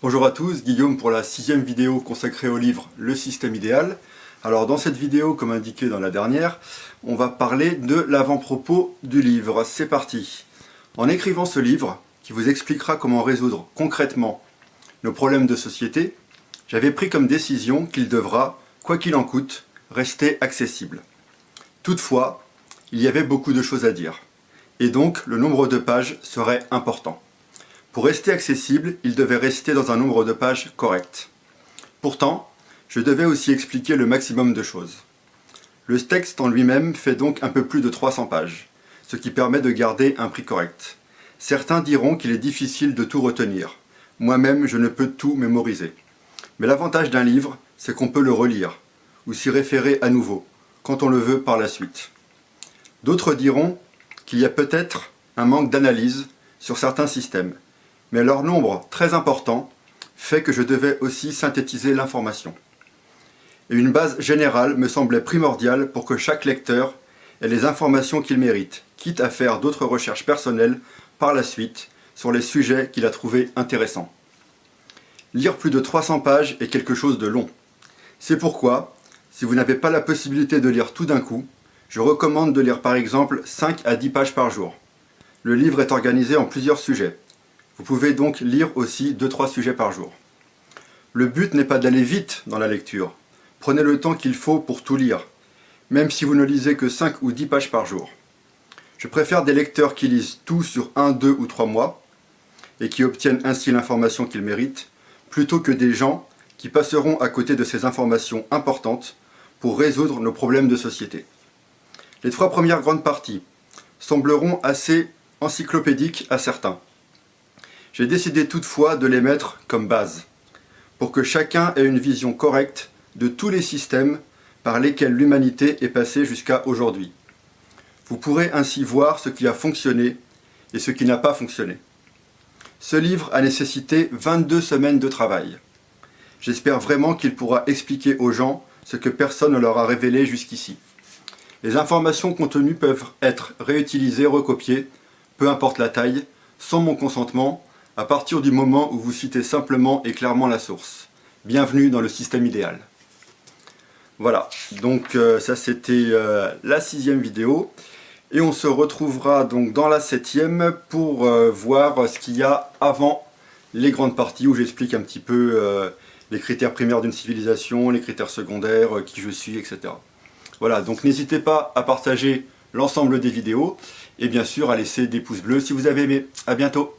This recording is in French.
Bonjour à tous, Guillaume pour la 6e vidéo consacrée au livre Le système idéal. Alors dans cette vidéo, comme indiqué dans la dernière, on va parler de l'avant-propos du livre. C'est parti. En écrivant ce livre, qui vous expliquera comment résoudre concrètement nos problèmes de société, j'avais pris comme décision qu'il devra, quoi qu'il en coûte, rester accessible. Toutefois, il y avait beaucoup de choses à dire, et donc le nombre de pages serait important. Pour rester accessible, il devait rester dans un nombre de pages correct. Pourtant, je devais aussi expliquer le maximum de choses. Le texte en lui-même fait donc un peu plus de 300 pages, ce qui permet de garder un prix correct. Certains diront qu'il est difficile de tout retenir. Moi-même, je ne peux tout mémoriser. Mais l'avantage d'un livre, c'est qu'on peut le relire, ou s'y référer à nouveau, quand on le veut par la suite. D'autres diront qu'il y a peut-être un manque d'analyse sur certains systèmes, mais leur nombre très important fait que je devais aussi synthétiser l'information. Et une base générale me semblait primordiale pour que chaque lecteur ait les informations qu'il mérite, quitte à faire d'autres recherches personnelles par la suite sur les sujets qu'il a trouvés intéressants. Lire plus de 300 pages est quelque chose de long. C'est pourquoi, si vous n'avez pas la possibilité de lire tout d'un coup, je recommande de lire par exemple 5 à 10 pages par jour. Le livre est organisé en plusieurs sujets. Vous pouvez donc lire aussi 2-3 sujets par jour. Le but n'est pas d'aller vite dans la lecture. Prenez le temps qu'il faut pour tout lire, même si vous ne lisez que 5 ou 10 pages par jour. Je préfère des lecteurs qui lisent tout sur 1, 2 ou 3 mois, et qui obtiennent ainsi l'information qu'ils méritent, plutôt que des gens qui passeront à côté de ces informations importantes pour résoudre nos problèmes de société. Les 3 premières grandes parties sembleront assez encyclopédiques à certains. J'ai décidé toutefois de les mettre comme base, pour que chacun ait une vision correcte de tous les systèmes par lesquels l'humanité est passée jusqu'à aujourd'hui. Vous pourrez ainsi voir ce qui a fonctionné et ce qui n'a pas fonctionné. Ce livre a nécessité 22 semaines de travail. J'espère vraiment qu'il pourra expliquer aux gens ce que personne ne leur a révélé jusqu'ici. Les informations contenues peuvent être réutilisées, recopiées, peu importe la taille, sans mon consentement, à partir du moment où vous citez simplement et clairement la source. Bienvenue dans le système idéal. Voilà, donc ça c'était la 6e vidéo. Et on se retrouvera donc dans la 7e pour voir ce qu'il y a avant les grandes parties où j'explique un petit peu les critères primaires d'une civilisation, les critères secondaires, qui je suis, etc. Voilà, donc n'hésitez pas à partager l'ensemble des vidéos et bien sûr à laisser des pouces bleus si vous avez aimé. À bientôt.